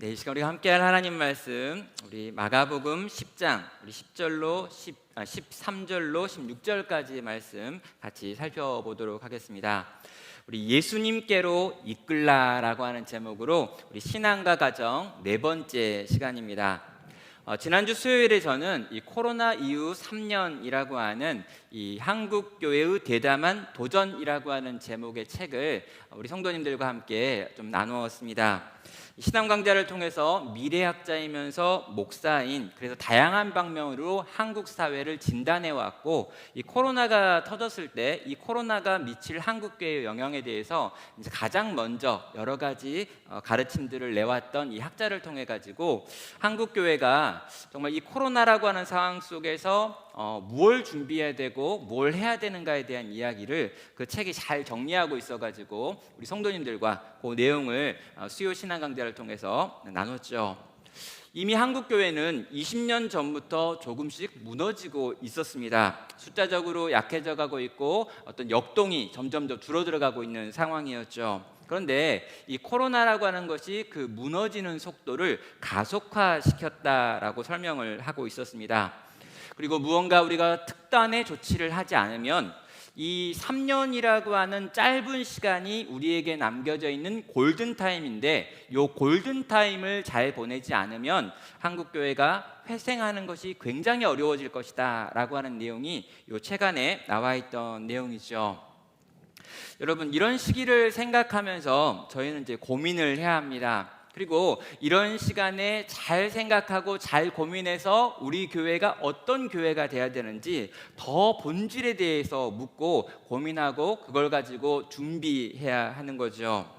네, 이 시간 우리가 함께할 하나님 말씀, 우리 마가복음 10장 우리 13절로 16절까지의 말씀 같이 살펴보도록 하겠습니다. 우리 예수님께로 이끌라라고 하는 제목으로 우리 신앙과 가정 네 번째 시간입니다. 지난주 수요일에 저는 이 코로나 이후 3년이라고 하는 이 한국 교회의 대담한 도전이라고 하는 제목의 책을 우리 성도님들과 함께 좀 나누었습니다. 신앙 강좌를 통해서 미래학자이면서 목사인, 그래서 다양한 방면으로 한국 사회를 진단해 왔고, 이 코로나가 터졌을 때 이 코로나가 미칠 한국 교회의 영향에 대해서 이제 가장 먼저 여러 가지 가르침들을 내왔던 이 학자를 통해 가지고 한국 교회가 정말 이 코로나라고 하는 상황 속에서 무엇을 준비해야 되고 뭘 해야 되는가에 대한 이야기를 그 책이 잘 정리하고 있어가지고 우리 성도님들과 그 내용을 수요 신앙 강좌를 통해서 나눴죠. 이미 한국 교회는 20년 전부터 조금씩 무너지고 있었습니다. 숫자적으로 약해져 가고 있고 어떤 역동이 점점 더 줄어들어가고 있는 상황이었죠. 그런데 이 코로나라고 하는 것이 그 무너지는 속도를 가속화시켰다라고 설명을 하고 있었습니다. 그리고 무언가 우리가 특단의 조치를 하지 않으면 이 3년이라고 하는 짧은 시간이 우리에게 남겨져 있는 골든타임인데, 이 골든타임을 잘 보내지 않으면 한국교회가 회생하는 것이 굉장히 어려워질 것이다 라고 하는 내용이 이 책 안에 나와 있던 내용이죠. 여러분, 이런 시기를 생각하면서 저희는 이제 고민을 해야 합니다. 그리고 이런 시간에 잘 생각하고 잘 고민해서 우리 교회가 어떤 교회가 돼야 되는지 더 본질에 대해서 묻고 고민하고 그걸 가지고 준비해야 하는 거죠.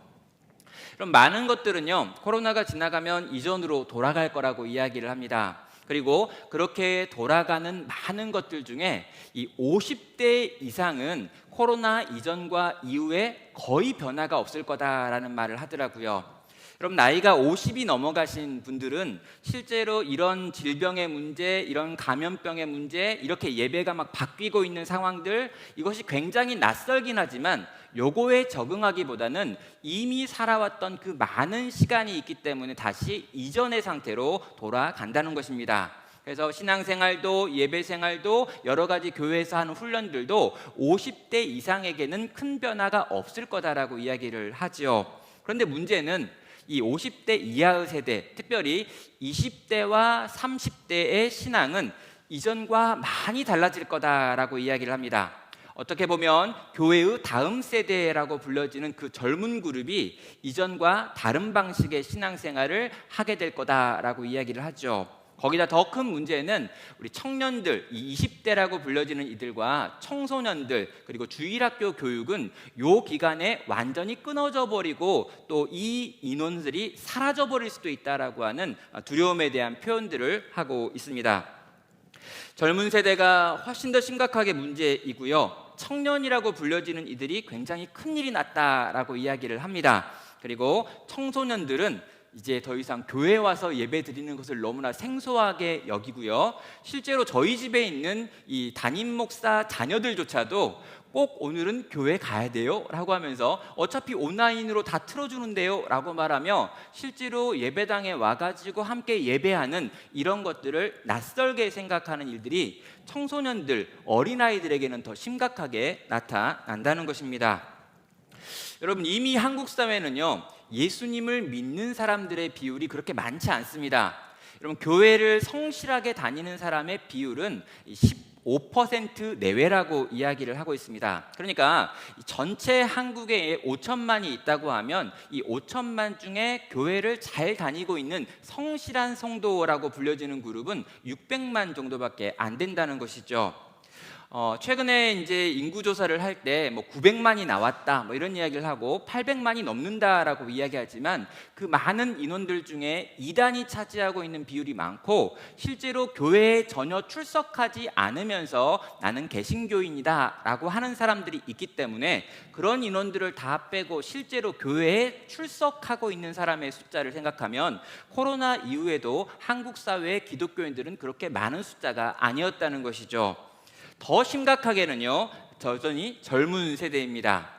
그럼 많은 것들은요, 코로나가 지나가면 이전으로 돌아갈 거라고 이야기를 합니다. 그리고 그렇게 돌아가는 많은 것들 중에 이 50대 이상은 코로나 이전과 이후에 거의 변화가 없을 거다라는 말을 하더라고요. 그럼 나이가 50이 넘어가신 분들은 실제로 이런 질병의 문제, 이런 감염병의 문제, 이렇게 예배가 막 바뀌고 있는 상황들, 이것이 굉장히 낯설긴 하지만 요거에 적응하기보다는 이미 살아왔던 그 많은 시간이 있기 때문에 다시 이전의 상태로 돌아간다는 것입니다. 그래서 신앙생활도 예배생활도 여러 가지 교회에서 하는 훈련들도 50대 이상에게는 큰 변화가 없을 거다라고 이야기를 하죠. 그런데 문제는 이 50대 이하의 세대, 특별히 20대와 30대의 신앙은 이전과 많이 달라질 거다라고 이야기를 합니다. 어떻게 보면 교회의 다음 세대라고 불려지는 그 젊은 그룹이 이전과 다른 방식의 신앙생활을 하게 될 거다라고 이야기를 하죠. 거기다 더 큰 문제는 우리 청년들, 이 20대라고 불려지는 이들과 청소년들, 그리고 주일학교 교육은 요 기간에 완전히 끊어져 버리고 또 이 인원들이 사라져 버릴 수도 있다라고 하는 두려움에 대한 표현들을 하고 있습니다. 젊은 세대가 훨씬 더 심각하게 문제이고요, 청년이라고 불려지는 이들이 굉장히 큰일이 났다라고 이야기를 합니다. 그리고 청소년들은 이제 더 이상 교회에 와서 예배 드리는 것을 너무나 생소하게 여기고요, 실제로 저희 집에 있는 이 담임 목사 자녀들조차도 꼭 오늘은 교회 가야 돼요 라고 하면서 어차피 온라인으로 다 틀어주는데요 라고 말하며 실제로 예배당에 와가지고 함께 예배하는 이런 것들을 낯설게 생각하는 일들이 청소년들, 어린아이들에게는 더 심각하게 나타난다는 것입니다. 여러분, 이미 한국 사회는요, 예수님을 믿는 사람들의 비율이 그렇게 많지 않습니다. 여러분, 교회를 성실하게 다니는 사람의 비율은 15% 내외라고 이야기를 하고 있습니다. 그러니까 전체 한국에 5천만이 있다고 하면 이 5천만 중에 교회를 잘 다니고 있는 성실한 성도라고 불려지는 그룹은 600만 정도밖에 안 된다는 것이죠. 최근에 이제 인구 조사를 할 때 뭐 900만이 나왔다 뭐 이런 이야기를 하고 800만이 넘는다라고 이야기하지만 그 많은 인원들 중에 이단이 차지하고 있는 비율이 많고, 실제로 교회에 전혀 출석하지 않으면서 나는 개신교인이다라고 하는 사람들이 있기 때문에 그런 인원들을 다 빼고 실제로 교회에 출석하고 있는 사람의 숫자를 생각하면 코로나 이후에도 한국 사회의 기독교인들은 그렇게 많은 숫자가 아니었다는 것이죠. 더 심각하게는요, 여전히 젊은 세대입니다.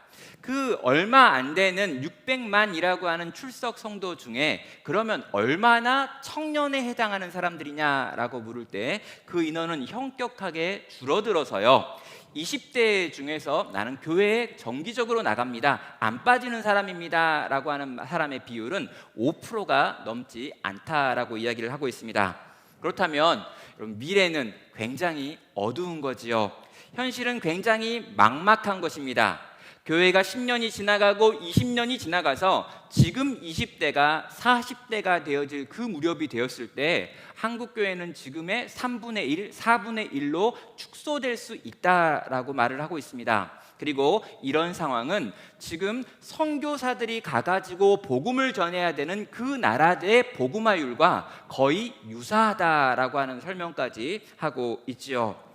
그 얼마 안 되는 600만이라고 하는 출석 성도 중에 그러면 얼마나 청년에 해당하는 사람들이냐라고 물을 때 그 인원은 현격하게 줄어들어서요, 20대 중에서 나는 교회에 정기적으로 나갑니다, 안 빠지는 사람입니다 라고 하는 사람의 비율은 5%가 넘지 않다라고 이야기를 하고 있습니다. 그렇다면 여러분, 미래는 굉장히 어두운 거지요. 현실은 굉장히 막막한 것입니다. 교회가 10년이 지나가고 20년이 지나가서 지금 20대가 40대가 되어질 그 무렵이 되었을 때 한국교회는 지금의 3분의 1, 4분의 1로 축소될 수 있다라고 말을 하고 있습니다. 그리고 이런 상황은 지금 선교사들이 가가지고 복음을 전해야 되는 그 나라의 복음화율과 거의 유사하다라고 하는 설명까지 하고 있지요.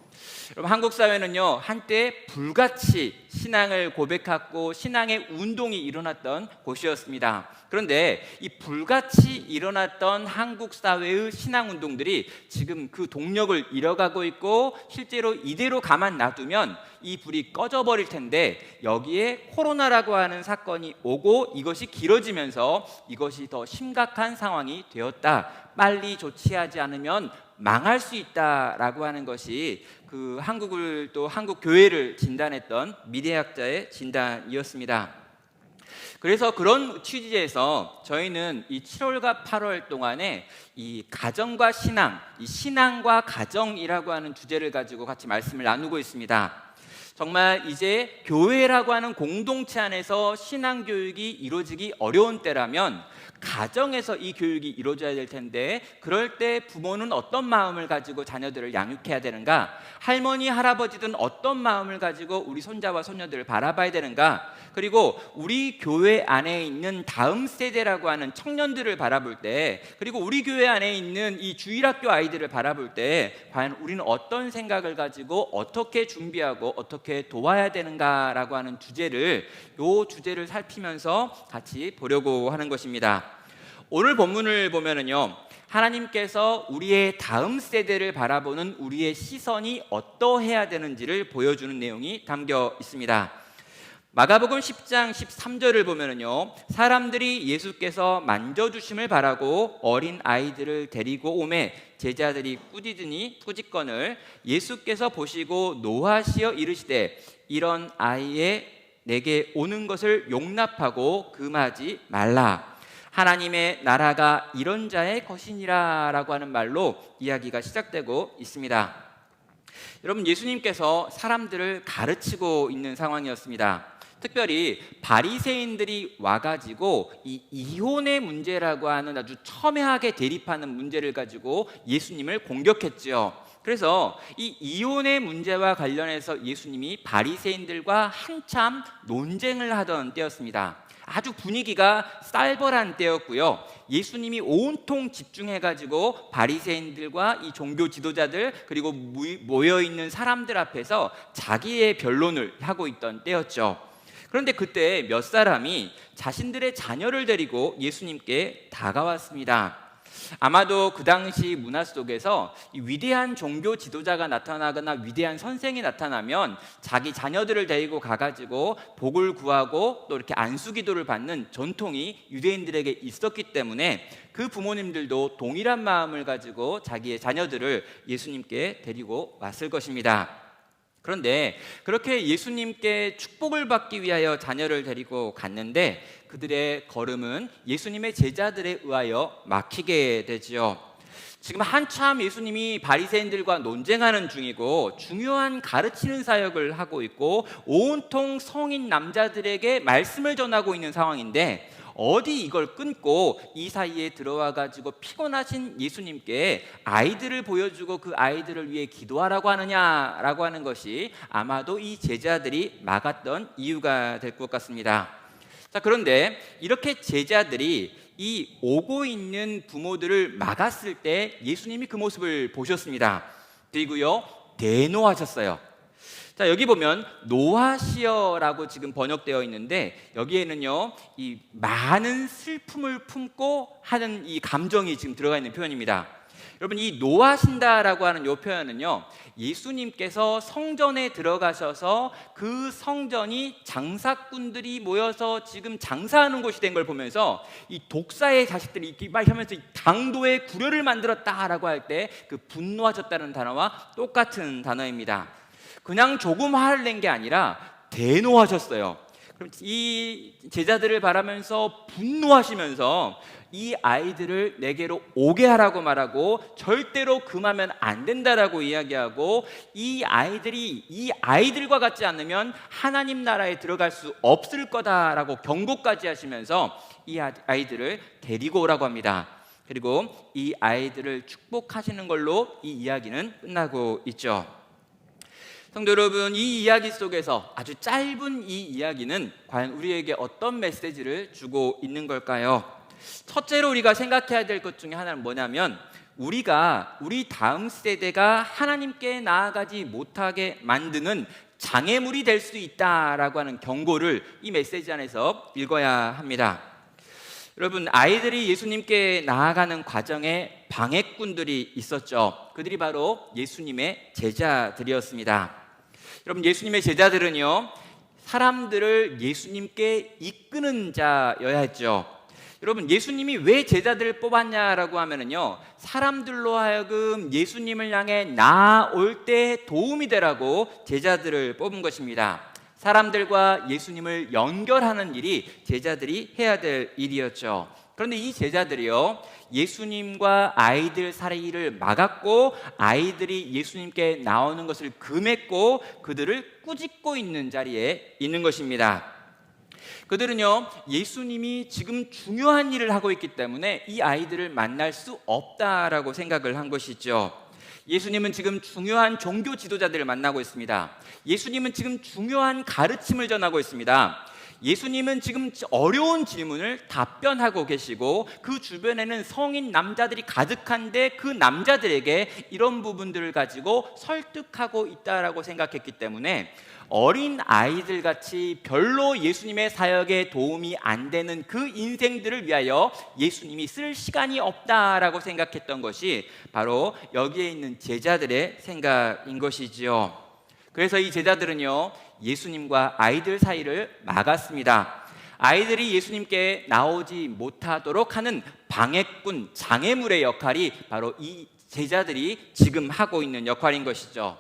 여러분, 한국 사회는요, 한때 불같이 신앙을 고백하고 신앙의 운동이 일어났던 곳이었습니다. 그런데 이 불같이 일어났던 한국 사회의 신앙 운동들이 지금 그 동력을 잃어가고 있고, 실제로 이대로 가만 놔두면 이 불이 꺼져버릴 텐데, 여기에 코로나라고 하는 사건이 오고 이것이 길어지면서 이것이 더 심각한 상황이 되었다, 빨리 조치하지 않으면 망할 수 있다라고 하는 것이 그 한국을, 또 한국 교회를 진단했던 미래학자의 진단이었습니다. 그래서 그런 취지에서 저희는 이 7월과 8월 동안에 이 가정과 신앙, 이 신앙과 가정이라고 하는 주제를 가지고 같이 말씀을 나누고 있습니다. 정말 이제 교회라고 하는 공동체 안에서 신앙 교육이 이루어지기 어려운 때라면 가정에서 이 교육이 이루어져야 될 텐데, 그럴 때 부모는 어떤 마음을 가지고 자녀들을 양육해야 되는가, 할머니 할아버지든 어떤 마음을 가지고 우리 손자와 손녀들을 바라봐야 되는가, 그리고 우리 교회 안에 있는 다음 세대라고 하는 청년들을 바라볼 때, 그리고 우리 교회 안에 있는 이 주일학교 아이들을 바라볼 때 과연 우리는 어떤 생각을 가지고 어떻게 준비하고 어떻게 도와야 되는가라고 하는 주제를, 요 주제를 살피면서 같이 보려고 하는 것입니다. 오늘 본문을 보면은요, 하나님께서 우리의 다음 세대를 바라보는 우리의 시선이 어떠해야 되는지를 보여주는 내용이 담겨 있습니다. 마가복음 10장 13절을 보면은요, 사람들이 예수께서 만져주심을 바라고 어린 아이들을 데리고 오매 제자들이 꾸짖거늘 예수께서 보시고 노하시어 이르시되 이런 아이에 내게 오는 것을 용납하고 금하지 말라. 하나님의 나라가 이런 자의 것이니라 라고 하는 말로 이야기가 시작되고 있습니다. 여러분, 예수님께서 사람들을 가르치고 있는 상황이었습니다. 특별히 바리새인들이 와가지고 이 이혼의 문제라고 하는 아주 첨예하게 대립하는 문제를 가지고 예수님을 공격했지요. 그래서 이 이혼의 문제와 관련해서 예수님이 바리새인들과 한참 논쟁을 하던 때였습니다. 아주 분위기가 쌀벌한 때였고요. 예수님이 온통 집중해가지고 바리새인들과 이 종교 지도자들, 그리고 모여있는 사람들 앞에서 자기의 변론을 하고 있던 때였죠. 그런데 그때 몇 사람이 자신들의 자녀를 데리고 예수님께 다가왔습니다. 아마도 그 당시 문화 속에서 이 위대한 종교 지도자가 나타나거나 위대한 선생이 나타나면 자기 자녀들을 데리고 가가지고 복을 구하고 또 이렇게 안수기도를 받는 전통이 유대인들에게 있었기 때문에 그 부모님들도 동일한 마음을 가지고 자기의 자녀들을 예수님께 데리고 왔을 것입니다. 그런데 그렇게 예수님께 축복을 받기 위하여 자녀를 데리고 갔는데 그들의 걸음은 예수님의 제자들에 의하여 막히게 되지요. 지금 한참 예수님이 바리새인들과 논쟁하는 중이고 중요한 가르치는 사역을 하고 있고 온통 성인 남자들에게 말씀을 전하고 있는 상황인데, 어디 이걸 끊고 이 사이에 들어와 가지고 피곤하신 예수님께 아이들을 보여주고 그 아이들을 위해 기도하라고 하느냐라고 하는 것이 아마도 이 제자들이 막았던 이유가 될 것 같습니다. 자, 그런데 이렇게 제자들이 이 오고 있는 부모들을 막았을 때 예수님이 그 모습을 보셨습니다. 그리고요, 대노하셨어요. 자, 여기 보면 노하시어라고 지금 번역되어 있는데 여기에는요, 이 많은 슬픔을 품고 하는 이 감정이 지금 들어가 있는 표현입니다. 여러분, 이 노하신다라고 하는 이 표현은요, 예수님께서 성전에 들어가셔서 그 성전이 장사꾼들이 모여서 지금 장사하는 곳이 된 걸 보면서 이 독사의 자식들이 이렇게 막 하면서 당도의 구려를 만들었다라고 할 때 그 분노하셨다는 단어와 똑같은 단어입니다. 그냥 조금 화를 낸 게 아니라 대노하셨어요. 그럼 이 제자들을 바라면서 분노하시면서 이 아이들을 내게로 오게 하라고 말하고 절대로 금하면 안 된다라고 이야기하고, 이 아이들과 같지 않으면 하나님 나라에 들어갈 수 없을 거다라고 경고까지 하시면서 이 아이들을 데리고 오라고 합니다. 그리고 이 아이들을 축복하시는 걸로 이 이야기는 끝나고 있죠. 성도 여러분, 이 이야기 속에서 아주 짧은 이 이야기는 과연 우리에게 어떤 메시지를 주고 있는 걸까요? 첫째로 우리가 생각해야 될 것 중에 하나는 뭐냐면, 우리 다음 세대가 하나님께 나아가지 못하게 만드는 장애물이 될 수 있다라고 하는 경고를 이 메시지 안에서 읽어야 합니다. 여러분, 아이들이 예수님께 나아가는 과정에 방해꾼들이 있었죠. 그들이 바로 예수님의 제자들이었습니다. 여러분, 예수님의 제자들은요, 사람들을 예수님께 이끄는 자여야 했죠. 여러분, 예수님이 왜 제자들을 뽑았냐라고 하면은요, 사람들로 하여금 예수님을 향해 나아올 때 도움이 되라고 제자들을 뽑은 것입니다. 사람들과 예수님을 연결하는 일이 제자들이 해야 될 일이었죠. 그런데 이 제자들이요, 예수님과 아이들 사이를 막았고, 아이들이 예수님께 나오는 것을 금했고, 그들을 꾸짖고 있는 자리에 있는 것입니다. 그들은요, 예수님이 지금 중요한 일을 하고 있기 때문에 이 아이들을 만날 수 없다라고 생각을 한 것이죠. 예수님은 지금 중요한 종교 지도자들을 만나고 있습니다. 예수님은 지금 중요한 가르침을 전하고 있습니다. 예수님은 지금 어려운 질문을 답변하고 계시고, 그 주변에는 성인 남자들이 가득한데 그 남자들에게 이런 부분들을 가지고 설득하고 있다라고 생각했기 때문에 어린 아이들 같이 별로 예수님의 사역에 도움이 안 되는 그 인생들을 위하여 예수님이 쓸 시간이 없다라고 생각했던 것이 바로 여기에 있는 제자들의 생각인 것이지요. 그래서 이 제자들은요, 예수님과 아이들 사이를 막았습니다. 아이들이 예수님께 나오지 못하도록 하는 방해꾼, 장애물의 역할이 바로 이 제자들이 지금 하고 있는 역할인 것이죠.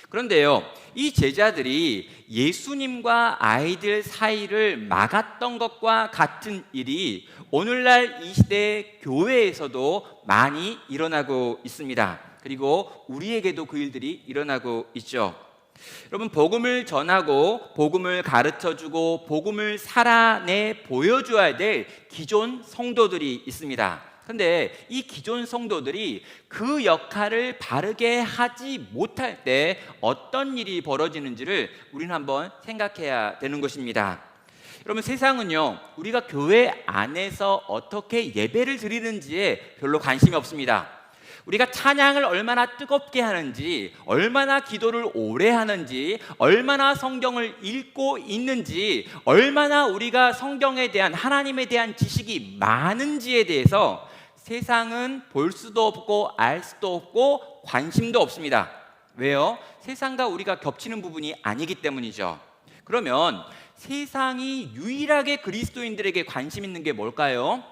그런데요, 이 제자들이 예수님과 아이들 사이를 막았던 것과 같은 일이 오늘날 이 시대 교회에서도 많이 일어나고 있습니다. 그리고 우리에게도 그 일들이 일어나고 있죠. 여러분, 복음을 전하고 복음을 가르쳐주고 복음을 살아내 보여줘야 될 기존 성도들이 있습니다. 그런데 이 기존 성도들이 그 역할을 바르게 하지 못할 때 어떤 일이 벌어지는지를 우리는 한번 생각해야 되는 것입니다. 여러분, 세상은요, 우리가 교회 안에서 어떻게 예배를 드리는지에 별로 관심이 없습니다. 우리가 찬양을 얼마나 뜨겁게 하는지, 얼마나 기도를 오래 하는지, 얼마나 성경을 읽고 있는지, 얼마나 우리가 성경에 대한, 하나님에 대한 지식이 많은지에 대해서 세상은 볼 수도 없고 알 수도 없고 관심도 없습니다. 왜요? 세상과 우리가 겹치는 부분이 아니기 때문이죠. 그러면 세상이 유일하게 그리스도인들에게 관심 있는 게 뭘까요?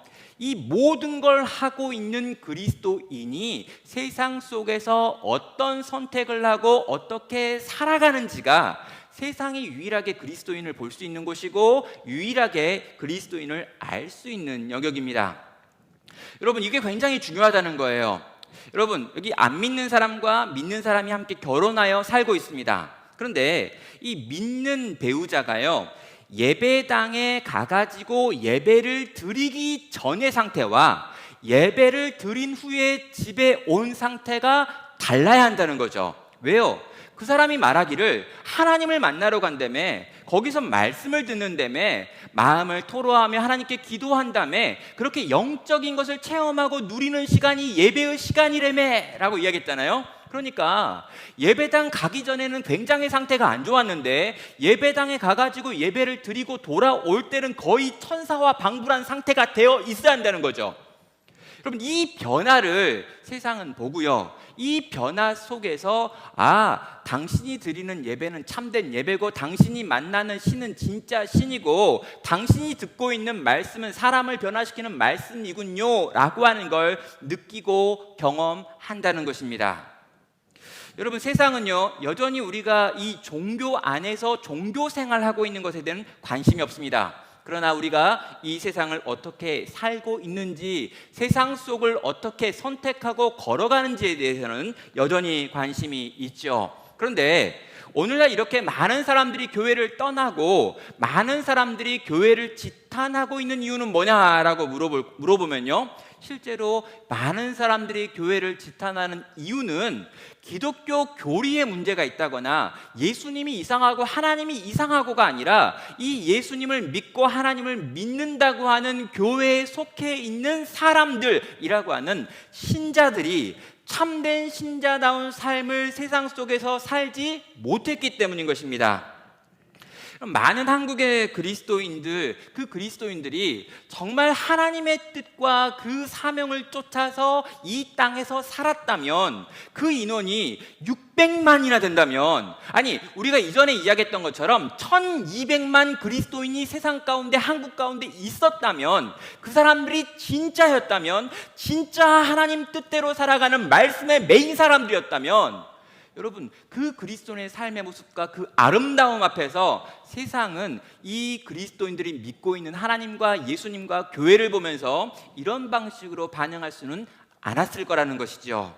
이 모든 걸 하고 있는 그리스도인이 세상 속에서 어떤 선택을 하고 어떻게 살아가는지가 세상이 유일하게 그리스도인을 볼 수 있는 곳이고 유일하게 그리스도인을 알 수 있는 영역입니다. 여러분, 이게 굉장히 중요하다는 거예요. 여러분, 여기 안 믿는 사람과 믿는 사람이 함께 결혼하여 살고 있습니다. 그런데 이 믿는 배우자가요, 예배당에 가가지고 예배를 드리기 전의 상태와 예배를 드린 후에 집에 온 상태가 달라야 한다는 거죠. 왜요? 그 사람이 말하기를 하나님을 만나러 간다며, 거기서 말씀을 듣는다며, 마음을 토로하며 하나님께 기도한다며, 그렇게 영적인 것을 체험하고 누리는 시간이 예배의 시간이라며 라고 이야기했잖아요. 그러니까 예배당 가기 전에는 굉장히 상태가 안 좋았는데 예배당에 가가지고 예배를 드리고 돌아올 때는 거의 천사와 방불한 상태가 되어 있어야 한다는 거죠. 여러분, 이 변화를 세상은 보고요, 이 변화 속에서 당신이 드리는 예배는 참된 예배고, 당신이 만나는 신은 진짜 신이고, 당신이 듣고 있는 말씀은 사람을 변화시키는 말씀이군요 라고 하는 걸 느끼고 경험한다는 것입니다. 여러분, 세상은요, 여전히 우리가 이 종교 안에서 종교 생활하고 있는 것에 대한 관심이 없습니다. 그러나 우리가 이 세상을 어떻게 살고 있는지, 세상 속을 어떻게 선택하고 걸어가는지에 대해서는 여전히 관심이 있죠. 그런데 오늘날 이렇게 많은 사람들이 교회를 떠나고 많은 사람들이 교회를 지탄하고 있는 이유는 뭐냐라고 물어보면요, 실제로 많은 사람들이 교회를 지탄하는 이유는 기독교 교리에 문제가 있다거나 예수님이 이상하고 하나님이 이상하고가 아니라, 이 예수님을 믿고 하나님을 믿는다고 하는 교회에 속해 있는 사람들이라고 하는 신자들이 참된 신자다운 삶을 세상 속에서 살지 못했기 때문인 것입니다. 많은 한국의 그리스도인들이 정말 하나님의 뜻과 그 사명을 쫓아서 이 땅에서 살았다면, 그 인원이 600만이나 된다면, 우리가 이전에 이야기했던 것처럼 1200만 그리스도인이 세상 가운데, 한국 가운데 있었다면, 그 사람들이 진짜였다면, 진짜 하나님 뜻대로 살아가는 말씀의 메인 사람들이었다면, 여러분, 그 그리스도인의 삶의 모습과 그 아름다움 앞에서 세상은 이 그리스도인들이 믿고 있는 하나님과 예수님과 교회를 보면서 이런 방식으로 반응할 수는 않았을 거라는 것이죠.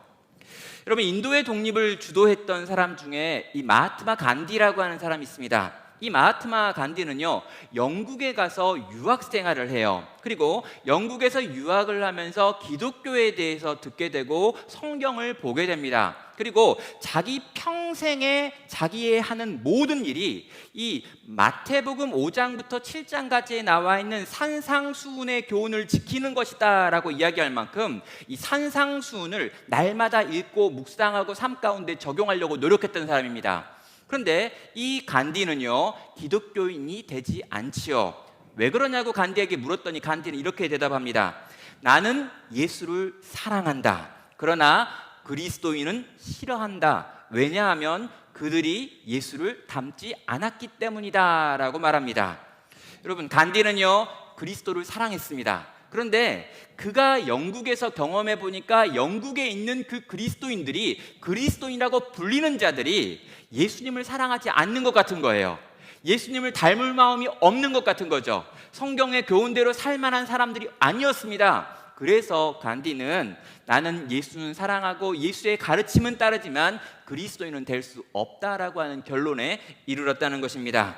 여러분, 인도의 독립을 주도했던 사람 중에 이 마하트마 간디라고 하는 사람이 있습니다. 이 마하트마 간디는요, 영국에 가서 유학 생활을 해요. 그리고 영국에서 유학을 하면서 기독교에 대해서 듣게 되고 성경을 보게 됩니다. 그리고 자기 평생에 자기의 하는 모든 일이 이 마태복음 5장부터 7장까지에 나와 있는 산상수훈의 교훈을 지키는 것이다 라고 이야기할 만큼, 이 산상수훈을 날마다 읽고 묵상하고 삶 가운데 적용하려고 노력했던 사람입니다. 그런데 이 간디는요, 기독교인이 되지 않지요. 왜 그러냐고 간디에게 물었더니 간디는 이렇게 대답합니다. 나는 예수를 사랑한다. 그러나 그리스도인은 싫어한다. 왜냐하면 그들이 예수를 닮지 않았기 때문이다 라고 말합니다. 여러분, 간디는요, 그리스도를 사랑했습니다. 그런데 그가 영국에서 경험해 보니까 영국에 있는 그 그리스도인들이, 그리스도인이라고 불리는 자들이 예수님을 사랑하지 않는 것 같은 거예요. 예수님을 닮을 마음이 없는 것 같은 거죠. 성경의 교훈대로 살만한 사람들이 아니었습니다. 그래서 간디는 나는 예수는 사랑하고 예수의 가르침은 따르지만 그리스도인은 될 수 없다라고 하는 결론에 이르렀다는 것입니다.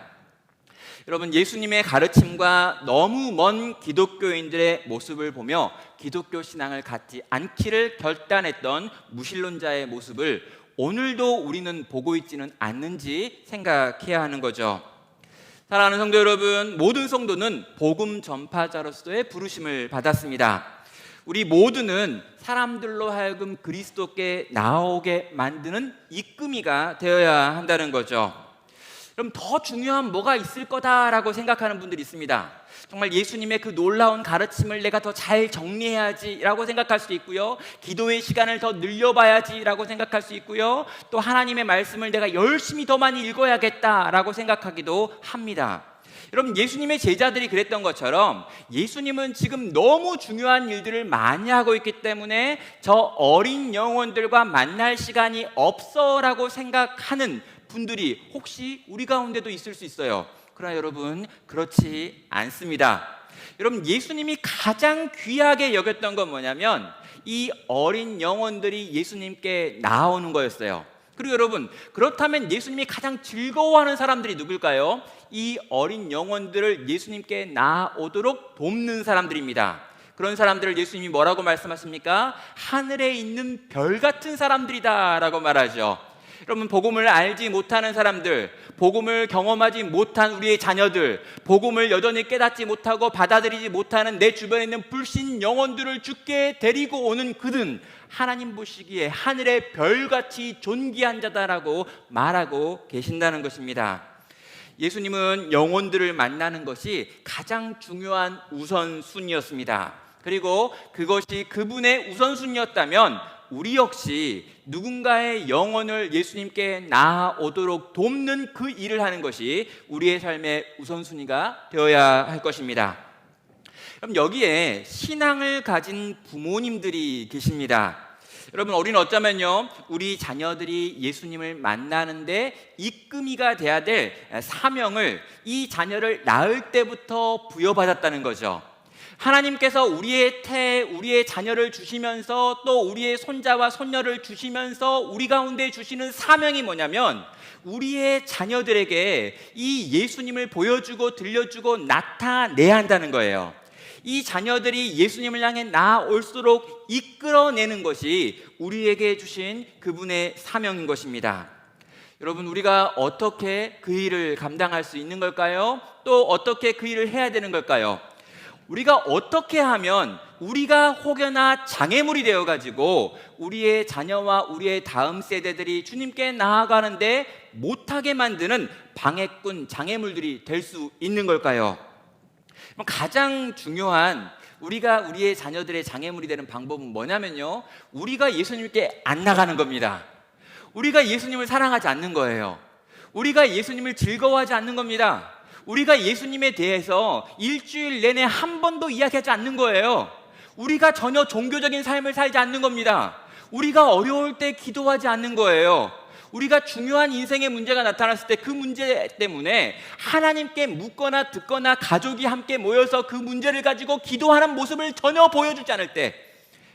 여러분, 예수님의 가르침과 너무 먼 기독교인들의 모습을 보며 기독교 신앙을 갖지 않기를 결단했던 무신론자의 모습을 오늘도 우리는 보고 있지는 않는지 생각해야 하는 거죠. 사랑하는 성도 여러분, 모든 성도는 복음 전파자로서의 부르심을 받았습니다. 우리 모두는 사람들로 하여금 그리스도께 나오게 만드는 이끄미가 되어야 한다는 거죠. 그럼 더 중요한 뭐가 있을 거다라고 생각하는 분들이 있습니다. 정말 예수님의 그 놀라운 가르침을 내가 더 잘 정리해야지라고 생각할 수 있고요, 기도의 시간을 더 늘려봐야지라고 생각할 수 있고요, 또 하나님의 말씀을 내가 열심히 더 많이 읽어야겠다라고 생각하기도 합니다. 여러분, 예수님의 제자들이 그랬던 것처럼 예수님은 지금 너무 중요한 일들을 많이 하고 있기 때문에 저 어린 영혼들과 만날 시간이 없어라고 생각하는 분들이 혹시 우리 가운데도 있을 수 있어요. 그러나 여러분, 그렇지 않습니다. 여러분, 예수님이 가장 귀하게 여겼던 건 뭐냐면 이 어린 영혼들이 예수님께 나오는 거였어요. 그리고 여러분, 그렇다면 예수님이 가장 즐거워하는 사람들이 누굴까요? 이 어린 영혼들을 예수님께 나오도록 돕는 사람들입니다. 그런 사람들을 예수님이 뭐라고 말씀하십니까? 하늘에 있는 별 같은 사람들이다 라고 말하죠. 여러분, 복음을 알지 못하는 사람들, 복음을 경험하지 못한 우리의 자녀들, 복음을 여전히 깨닫지 못하고 받아들이지 못하는 내 주변에 있는 불신 영혼들을 주께 데리고 오는 그는 하나님 보시기에 하늘의 별같이 존귀한 자다라고 말하고 계신다는 것입니다. 예수님은 영혼들을 만나는 것이 가장 중요한 우선순위였습니다. 그리고 그것이 그분의 우선순위였다면 우리 역시 누군가의 영혼을 예수님께 나아오도록 돕는 그 일을 하는 것이 우리의 삶의 우선순위가 되어야 할 것입니다. 그럼 여기에 신앙을 가진 부모님들이 계십니다. 여러분, 우리는 어쩌면요, 우리 자녀들이 예수님을 만나는데 이끌이가 돼야 될 사명을 이 자녀를 낳을 때부터 부여받았다는 거죠. 하나님께서 우리의 자녀를 주시면서 또 우리의 손자와 손녀를 주시면서 우리 가운데 주시는 사명이 뭐냐면 우리의 자녀들에게 이 예수님을 보여주고 들려주고 나타내야 한다는 거예요. 이 자녀들이 예수님을 향해 나아올수록 이끌어내는 것이 우리에게 주신 그분의 사명인 것입니다. 여러분, 우리가 어떻게 그 일을 감당할 수 있는 걸까요? 또 어떻게 그 일을 해야 되는 걸까요? 우리가 어떻게 하면 우리가 혹여나 장애물이 되어가지고 우리의 자녀와 우리의 다음 세대들이 주님께 나아가는데 못하게 만드는 방해꾼, 장애물들이 될 수 있는 걸까요? 가장 중요한 우리가 우리의 자녀들의 장애물이 되는 방법은 뭐냐면요, 우리가 예수님께 안 나가는 겁니다. 우리가 예수님을 사랑하지 않는 거예요. 우리가 예수님을 즐거워하지 않는 겁니다. 우리가 예수님에 대해서 일주일 내내 한 번도 이야기하지 않는 거예요. 우리가 전혀 종교적인 삶을 살지 않는 겁니다. 우리가 어려울 때 기도하지 않는 거예요. 우리가 중요한 인생의 문제가 나타났을 때 그 문제 때문에 하나님께 묻거나 듣거나 가족이 함께 모여서 그 문제를 가지고 기도하는 모습을 전혀 보여주지 않을 때,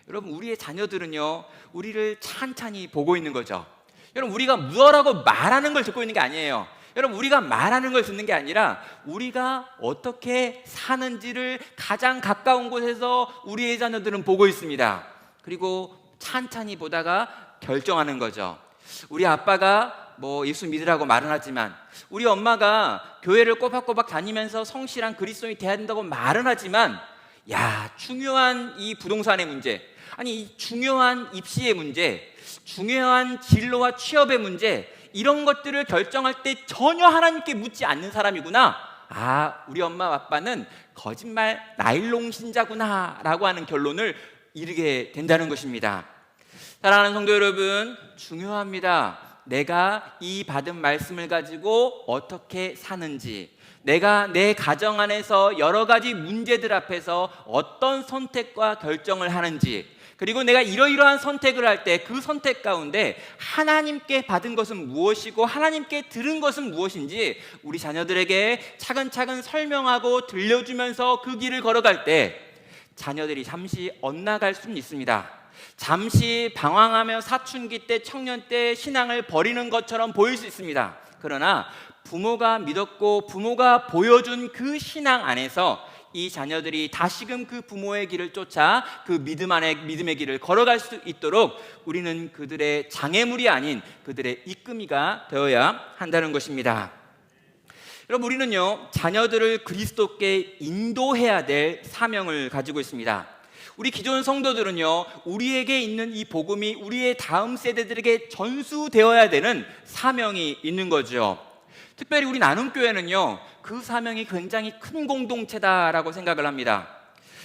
여러분, 우리의 자녀들은요, 우리를 찬찬히 보고 있는 거죠. 여러분, 우리가 무엇라고 말하는 걸 듣고 있는 게 아니에요. 여러분, 우리가 말하는 걸 듣는 게 아니라 우리가 어떻게 사는지를 가장 가까운 곳에서 우리의 자녀들은 보고 있습니다. 그리고 찬찬히 보다가 결정하는 거죠. 우리 아빠가 예수 믿으라고 말은 하지만, 우리 엄마가 교회를 꼬박꼬박 다니면서 성실한 그리스도인이 돼야 된다고 말은 하지만, 중요한 이 부동산의 문제, 이 중요한 입시의 문제, 중요한 진로와 취업의 문제, 이런 것들을 결정할 때 전혀 하나님께 묻지 않는 사람이구나. 우리 엄마 아빠는 거짓말 나일론 신자구나 라고 하는 결론을 이르게 된다는 것입니다. 사랑하는 성도 여러분, 중요합니다. 내가 이 받은 말씀을 가지고 어떻게 사는지, 내가 내 가정 안에서 여러 가지 문제들 앞에서 어떤 선택과 결정을 하는지, 그리고 내가 이러이러한 선택을 할 때 그 선택 가운데 하나님께 받은 것은 무엇이고 하나님께 들은 것은 무엇인지 우리 자녀들에게 차근차근 설명하고 들려주면서 그 길을 걸어갈 때 자녀들이 잠시 엇나갈 수는 있습니다. 잠시 방황하며 사춘기 때, 청년 때 신앙을 버리는 것처럼 보일 수 있습니다. 그러나 부모가 믿었고 부모가 보여준 그 신앙 안에서 이 자녀들이 다시금 그 부모의 길을 쫓아 그 믿음의 길을 걸어갈 수 있도록 우리는 그들의 장애물이 아닌 그들의 이끌이가 되어야 한다는 것입니다. 여러분, 우리는요, 자녀들을 그리스도께 인도해야 될 사명을 가지고 있습니다. 우리 기존 성도들은요, 우리에게 있는 이 복음이 우리의 다음 세대들에게 전수되어야 되는 사명이 있는 거죠. 특별히 우리 나눔교회는요, 그 사명이 굉장히 큰 공동체다라고 생각을 합니다.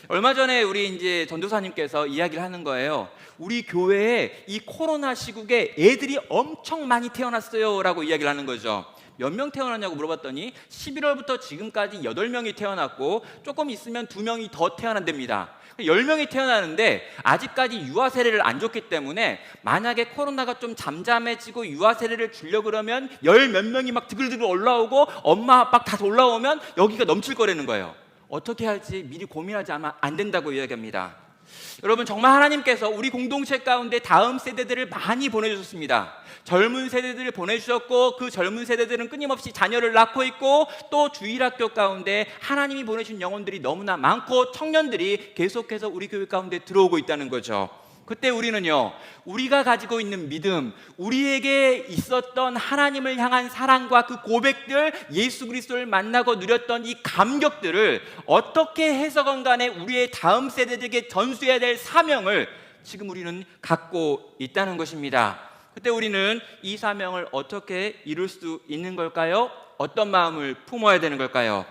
얼마 전에 우리 전도사님께서 이야기를 하는 거예요. 우리 교회에 이 코로나 시국에 애들이 엄청 많이 태어났어요 라고 이야기를 하는 거죠. 몇 명 태어났냐고 물어봤더니 11월부터 지금까지 8명이 태어났고 조금 있으면 2명이 더 태어난답니다. 10명이 태어나는데 아직까지 유아 세례를 안 줬기 때문에 만약에 코로나가 좀 잠잠해지고 유아 세례를 주려고 그러면 10몇 명이 막 드글드글 올라오고 엄마 아빠 다 올라오면 여기가 넘칠 거라는 거예요. 어떻게 할지 미리 고민하지 않으면 안 된다고 이야기합니다. 여러분, 정말 하나님께서 우리 공동체 가운데 다음 세대들을 많이 보내주셨습니다. 젊은 세대들을 보내주셨고 그 젊은 세대들은 끊임없이 자녀를 낳고 있고 또 주일학교 가운데 하나님이 보내신 영혼들이 너무나 많고 청년들이 계속해서 우리 교회 가운데 들어오고 있다는 거죠. 그때 우리는요, 우리가 가지고 있는 믿음, 우리에게 있었던 하나님을 향한 사랑과 그 고백들, 예수 그리스도를 만나고 누렸던 이 감격들을 어떻게 해석건 간에 우리의 다음 세대들에게 전수해야 될 사명을 지금 우리는 갖고 있다는 것입니다. 그때 우리는 이 사명을 어떻게 이룰 수 있는 걸까요? 어떤 마음을 품어야 되는 걸까요?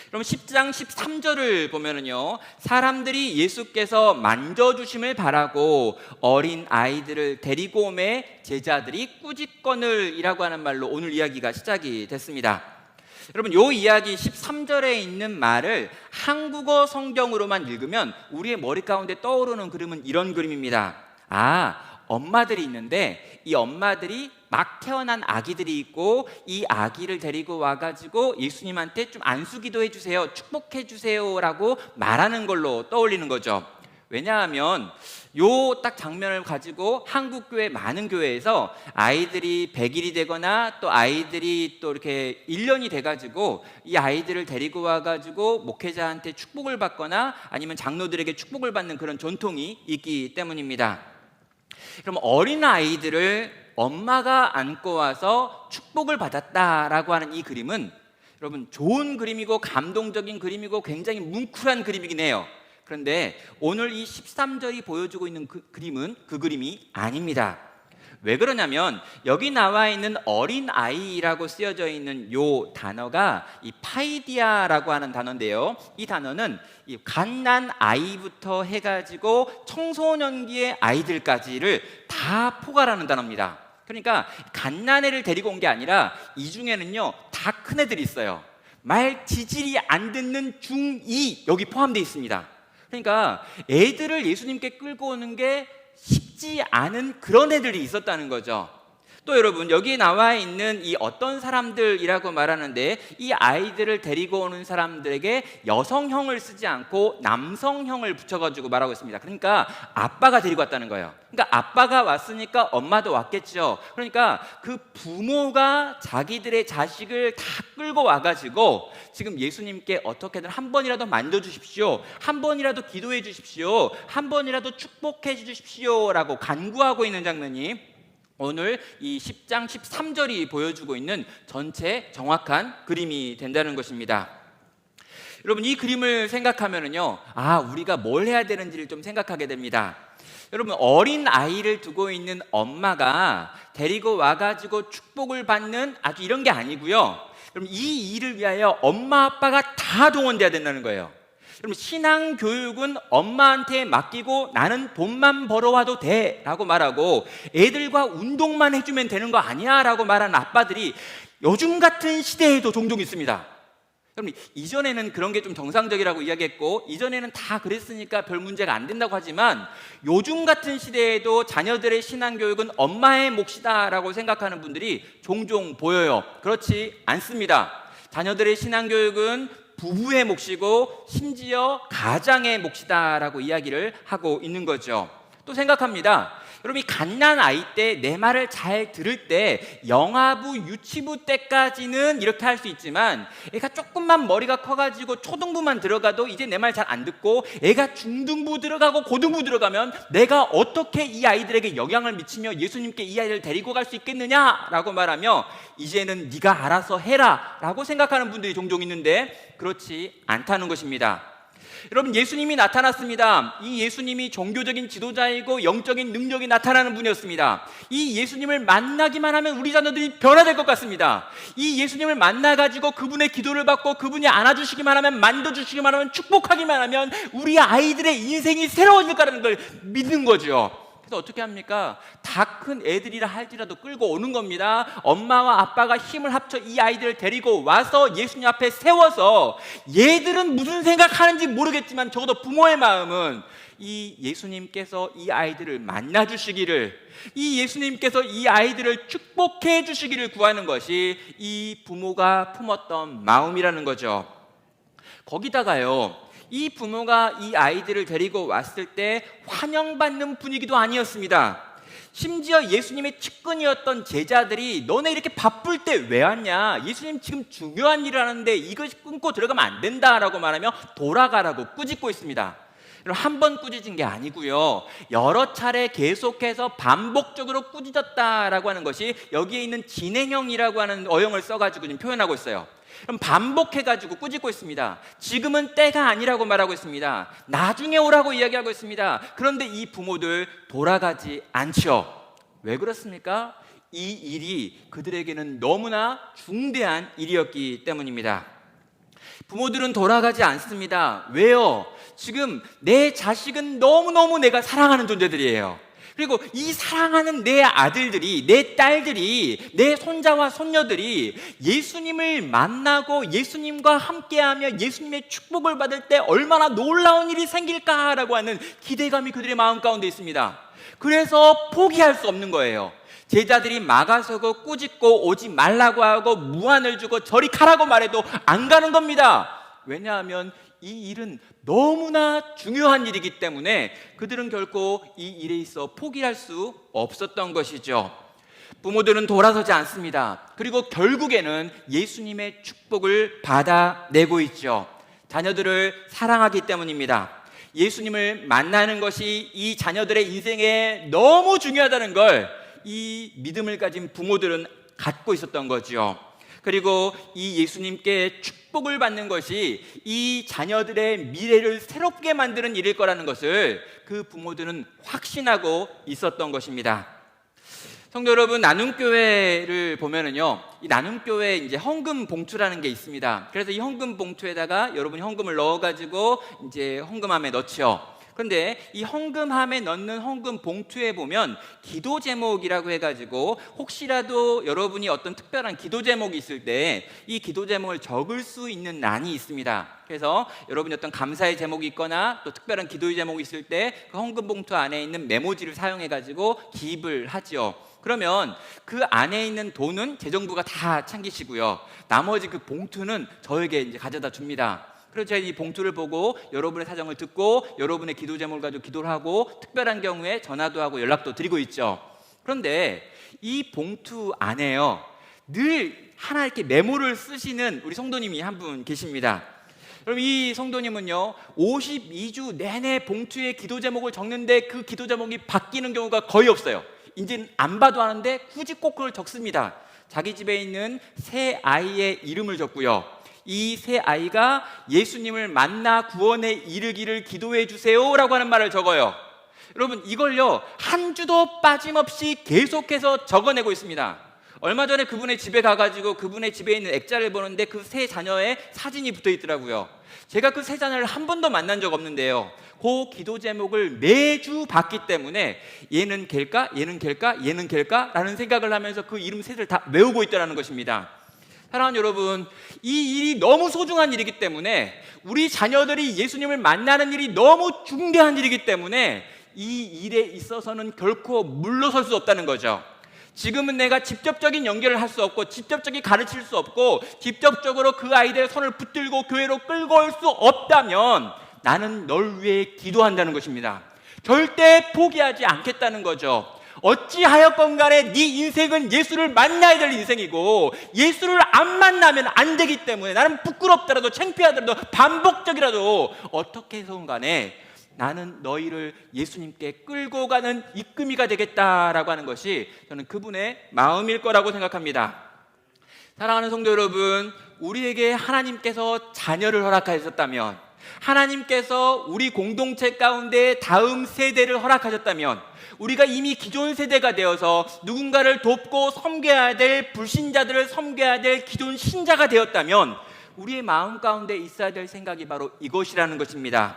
그럼 10장 13절을 보면은요, 사람들이 예수께서 만져주심을 바라고 어린 아이들을 데리고 오매 제자들이 꾸짖거늘이라고 하는 말로 오늘 이야기가 시작이 됐습니다. 여러분, 이 이야기 13절에 있는 말을 한국어 성경으로만 읽으면 우리의 머리 가운데 떠오르는 그림은 이런 그림입니다. 엄마들이 있는데 이 엄마들이 막 태어난 아기들이 있고 이 아기를 데리고 와가지고 예수님한테 좀 안수기도 해주세요, 축복해 주세요 라고 말하는 걸로 떠올리는 거죠. 왜냐하면 요 딱 장면을 가지고 한국 교회 많은 교회에서 아이들이 100일이 되거나 또 아이들이 또 이렇게 1년이 돼가지고 이 아이들을 데리고 와가지고 목회자한테 축복을 받거나 아니면 장로들에게 축복을 받는 그런 전통이 있기 때문입니다. 그럼 어린 아이들을 엄마가 안고 와서 축복을 받았다라고 하는 이 그림은 여러분 좋은 그림이고 감동적인 그림이고 굉장히 뭉클한 그림이긴 해요. 그런데 오늘 이 13절이 보여주고 있는 그 그림이 아닙니다. 왜 그러냐면 여기 나와 있는 어린 아이라고 쓰여져 있는 요 단어가 이 파이디아라고 하는 단어인데요, 이 단어는 이 갓난 아이부터 해가지고 청소년기의 아이들까지를 다 포괄하는 단어입니다. 그러니까 갓난애를 데리고 온 게 아니라 이 중에는요 다 큰 애들이 있어요. 말 지질이 안 듣는 중2 여기 포함되어 있습니다. 그러니까 애들을 예수님께 끌고 오는 게 쉽지 않은 그런 애들이 있었다는 거죠. 또 여러분, 여기 나와 있는 이 어떤 사람들이라고 말하는데 이 아이들을 데리고 오는 사람들에게 여성형을 쓰지 않고 남성형을 붙여가지고 말하고 있습니다. 그러니까 아빠가 데리고 왔다는 거예요. 그러니까 아빠가 왔으니까 엄마도 왔겠죠. 그러니까 그 부모가 자기들의 자식을 다 끌고 와가지고 지금 예수님께 어떻게든 한 번이라도 만져주십시오, 한 번이라도 기도해 주십시오, 한 번이라도 축복해 주십시오 라고 간구하고 있는 장면이 오늘 이 10장 13절이 보여주고 있는 전체 정확한 그림이 된다는 것입니다. 여러분, 이 그림을 생각하면은요, 우리가 뭘 해야 되는지를 좀 생각하게 됩니다. 여러분, 어린 아이를 두고 있는 엄마가 데리고 와가지고 축복을 받는 아주 이런 게 아니고요, 여러분, 이 일을 위하여 엄마 아빠가 다 동원돼야 된다는 거예요. 여러분, 신앙 교육은 엄마한테 맡기고 나는 돈만 벌어와도 돼 라고 말하고 애들과 운동만 해주면 되는 거 아니야 라고 말하는 아빠들이 요즘 같은 시대에도 종종 있습니다. 여러분, 이전에는 그런 게 좀 정상적이라고 이야기했고 이전에는 다 그랬으니까 별 문제가 안 된다고 하지만 요즘 같은 시대에도 자녀들의 신앙 교육은 엄마의 몫이다 라고 생각하는 분들이 종종 보여요. 그렇지 않습니다. 자녀들의 신앙 교육은 부부의 몫이고 심지어 가장의 몫이다라고 이야기를 하고 있는 거죠. 또 생각합니다. 여러분, 이 갓난 아이 때 내 말을 잘 들을 때 영아부, 유치부 때까지는 이렇게 할 수 있지만 애가 조금만 머리가 커가지고 초등부만 들어가도 이제 내 말 잘 안 듣고 애가 중등부 들어가고 고등부 들어가면 내가 어떻게 이 아이들에게 영향을 미치며 예수님께 이 아이를 데리고 갈 수 있겠느냐라고 말하며 이제는 네가 알아서 해라 라고 생각하는 분들이 종종 있는데 그렇지 않다는 것입니다. 여러분, 예수님이 나타났습니다. 이 예수님이 종교적인 지도자이고 영적인 능력이 나타나는 분이었습니다. 이 예수님을 만나기만 하면 우리 자녀들이 변화될 것 같습니다. 이 예수님을 만나가지고 그분의 기도를 받고 그분이 안아주시기만 하면, 만져주시기만 하면, 축복하기만 하면 우리 아이들의 인생이 새로워질 거라는 걸 믿는 거죠. 그래서 어떻게 합니까? 다 큰 애들이라 할지라도 끌고 오는 겁니다. 엄마와 아빠가 힘을 합쳐 이 아이들을 데리고 와서 예수님 앞에 세워서 얘들은 무슨 생각하는지 모르겠지만 적어도 부모의 마음은 이 예수님께서 이 아이들을 만나주시기를, 이 예수님께서 이 아이들을 축복해 주시기를 구하는 것이 이 부모가 품었던 마음이라는 거죠. 거기다가요, 이 부모가 이 아이들을 데리고 왔을 때 환영받는 분위기도 아니었습니다. 심지어 예수님의 측근이었던 제자들이 너네 이렇게 바쁠 때 왜 왔냐? 예수님 지금 중요한 일을 하는데 이거 끊고 들어가면 안 된다라고 말하며 돌아가라고 꾸짖고 있습니다. 한 번 꾸짖은 게 아니고요, 여러 차례 계속해서 반복적으로 꾸짖었다라고 하는 것이 여기에 있는 진행형이라고 하는 어용을 써가지고 지금 표현하고 있어요. 그럼 반복해가지고 꾸짖고 있습니다. 지금은 때가 아니라고 말하고 있습니다. 나중에 오라고 이야기하고 있습니다. 그런데 이 부모들 돌아가지 않죠. 왜 그렇습니까? 이 일이 그들에게는 너무나 중대한 일이었기 때문입니다. 부모들은 돌아가지 않습니다. 왜요? 지금 내 자식은 너무너무 내가 사랑하는 존재들이에요. 그리고 이 사랑하는 내 아들들이, 내 딸들이, 내 손자와 손녀들이 예수님을 만나고 예수님과 함께하며 예수님의 축복을 받을 때 얼마나 놀라운 일이 생길까라고 하는 기대감이 그들의 마음 가운데 있습니다. 그래서 포기할 수 없는 거예요. 제자들이 막아서고 꾸짖고 오지 말라고 하고 무안을 주고 저리 가라고 말해도 안 가는 겁니다. 왜냐하면 이 일은 너무나 중요한 일이기 때문에 그들은 결코 이 일에 있어 포기할 수 없었던 것이죠. 부모들은 돌아서지 않습니다. 그리고 결국에는 예수님의 축복을 받아내고 있죠. 자녀들을 사랑하기 때문입니다. 예수님을 만나는 것이 이 자녀들의 인생에 너무 중요하다는 걸 이 믿음을 가진 부모들은 갖고 있었던 거죠. 그리고 이 예수님께 축복을 받는 것이 이 자녀들의 미래를 새롭게 만드는 일일 거라는 것을 그 부모들은 확신하고 있었던 것입니다. 성도 여러분, 나눔교회를 보면은요, 이 나눔교회에 이제 헌금 봉투라는 게 있습니다. 그래서 이 헌금 봉투에다가 여러분이 헌금을 넣어가지고 이제 헌금함에 넣죠. 그런데 이 헌금함에 넣는 헌금 봉투에 보면 기도 제목이라고 해가지고 혹시라도 여러분이 어떤 특별한 기도 제목이 있을 때 이 기도 제목을 적을 수 있는 란이 있습니다. 그래서 여러분이 어떤 감사의 제목이 있거나 또 특별한 기도의 제목이 있을 때 그 헌금 봉투 안에 있는 메모지를 사용해가지고 기입을 하죠. 그러면 그 안에 있는 돈은 재정부가 다 챙기시고요, 나머지 그 봉투는 저에게 이제 가져다 줍니다. 그래서 제가 이 봉투를 보고 여러분의 사정을 듣고 여러분의 기도 제목을 가지고 기도를 하고 특별한 경우에 전화도 하고 연락도 드리고 있죠. 그런데 이 봉투 안에요, 늘 하나 이렇게 메모를 쓰시는 우리 성도님이 한 분 계십니다. 여러분, 이 성도님은요 52주 내내 봉투에 기도 제목을 적는데 그 기도 제목이 바뀌는 경우가 거의 없어요. 이제는 안 봐도 하는데 굳이 꼭 그걸 적습니다. 자기 집에 있는 새 아이의 이름을 적고요, 이 새 아이가 예수님을 만나 구원에 이르기를 기도해 주세요 라고 하는 말을 적어요. 여러분, 이걸요 한 주도 빠짐없이 계속해서 적어내고 있습니다. 얼마 전에 그분의 집에 가가지고 그분의 집에 있는 액자를 보는데 그 세 자녀의 사진이 붙어 있더라고요. 제가 그 세 자녀를 한 번도 만난 적 없는데요, 그 기도 제목을 매주 봤기 때문에 얘는 갤까? 얘는 갤까? 얘는 갤까? 라는 생각을 하면서 그 이름 셋을 다 외우고 있다는 것입니다. 사랑하는 여러분, 이 일이 너무 소중한 일이기 때문에, 우리 자녀들이 예수님을 만나는 일이 너무 중대한 일이기 때문에 이 일에 있어서는 결코 물러설 수 없다는 거죠. 지금은 내가 직접적인 연결을 할 수 없고 직접적인 가르칠 수 없고 직접적으로 그 아이들의 손을 붙들고 교회로 끌고 올 수 없다면 나는 널 위해 기도한다는 것입니다. 절대 포기하지 않겠다는 거죠. 어찌하였건 간에 네 인생은 예수를 만나야 될 인생이고 예수를 안 만나면 안 되기 때문에 나는 부끄럽더라도 창피하더라도 반복적이라도 어떻게 해서건 간에 나는 너희를 예수님께 끌고 가는 이끌미가 되겠다라고 하는 것이 저는 그분의 마음일 거라고 생각합니다. 사랑하는 성도 여러분, 우리에게 하나님께서 자녀를 허락하셨다면, 하나님께서 우리 공동체 가운데 다음 세대를 허락하셨다면, 우리가 이미 기존 세대가 되어서 누군가를 돕고 섬겨야 될 불신자들을 섬겨야 될 기존 신자가 되었다면 우리의 마음 가운데 있어야 될 생각이 바로 이것이라는 것입니다.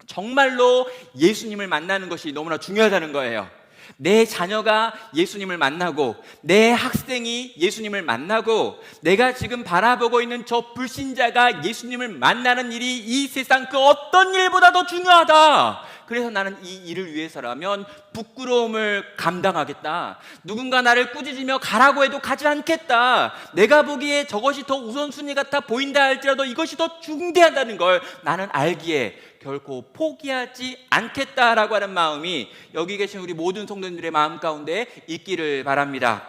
정말로 예수님을 만나는 것이 너무나 중요하다는 거예요. 내 자녀가 예수님을 만나고 내 학생이 예수님을 만나고 내가 지금 바라보고 있는 저 불신자가 예수님을 만나는 일이 이 세상 그 어떤 일보다도 중요하다. 그래서 나는 이 일을 위해서라면 부끄러움을 감당하겠다. 누군가 나를 꾸짖으며 가라고 해도 가지 않겠다. 내가 보기에 저것이 더 우선순위 같아 보인다 할지라도 이것이 더 중대하다는 걸 나는 알기에 결코 포기하지 않겠다라고 하는 마음이 여기 계신 우리 모든 성도님들의 마음 가운데 있기를 바랍니다.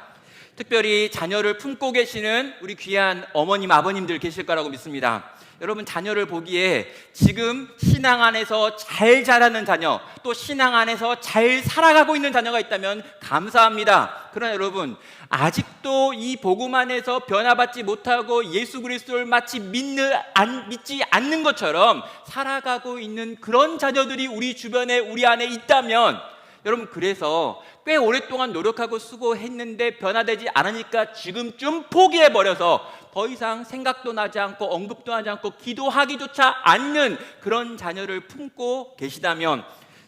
특별히 자녀를 품고 계시는 우리 귀한 어머님, 아버님들 계실 거라고 믿습니다. 여러분, 자녀를 보기에 지금 신앙 안에서 잘 자라는 자녀, 또 신앙 안에서 잘 살아가고 있는 자녀가 있다면 감사합니다. 그러나 여러분, 아직도 이 복음 안에서 변화받지 못하고 예수 그리스도를 마치 믿지 않는 것처럼 살아가고 있는 그런 자녀들이 우리 주변에, 우리 안에 있다면 여러분, 그래서 꽤 오랫동안 노력하고 수고했는데 변화되지 않으니까 지금쯤 포기해버려서 더 이상 생각도 나지 않고 언급도 하지 않고 기도하기조차 않는 그런 자녀를 품고 계시다면,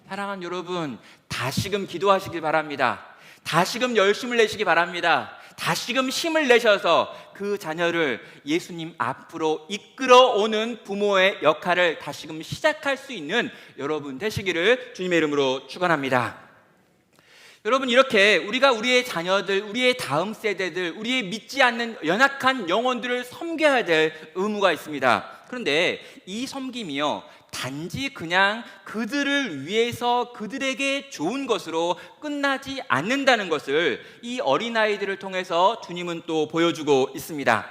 사랑하는 여러분, 다시금 기도하시길 바랍니다. 다시금 열심을 내시기 바랍니다. 다시금 힘을 내셔서 그 자녀를 예수님 앞으로 이끌어오는 부모의 역할을 다시금 시작할 수 있는 여러분 되시기를 주님의 이름으로 축원합니다. 여러분, 이렇게 우리가 우리의 자녀들, 우리의 다음 세대들, 우리의 믿지 않는 연약한 영혼들을 섬겨야 될 의무가 있습니다. 그런데 이 섬김이요, 단지 그냥 그들을 위해서 그들에게 좋은 것으로 끝나지 않는다는 것을 이 어린아이들을 통해서 주님은 또 보여주고 있습니다.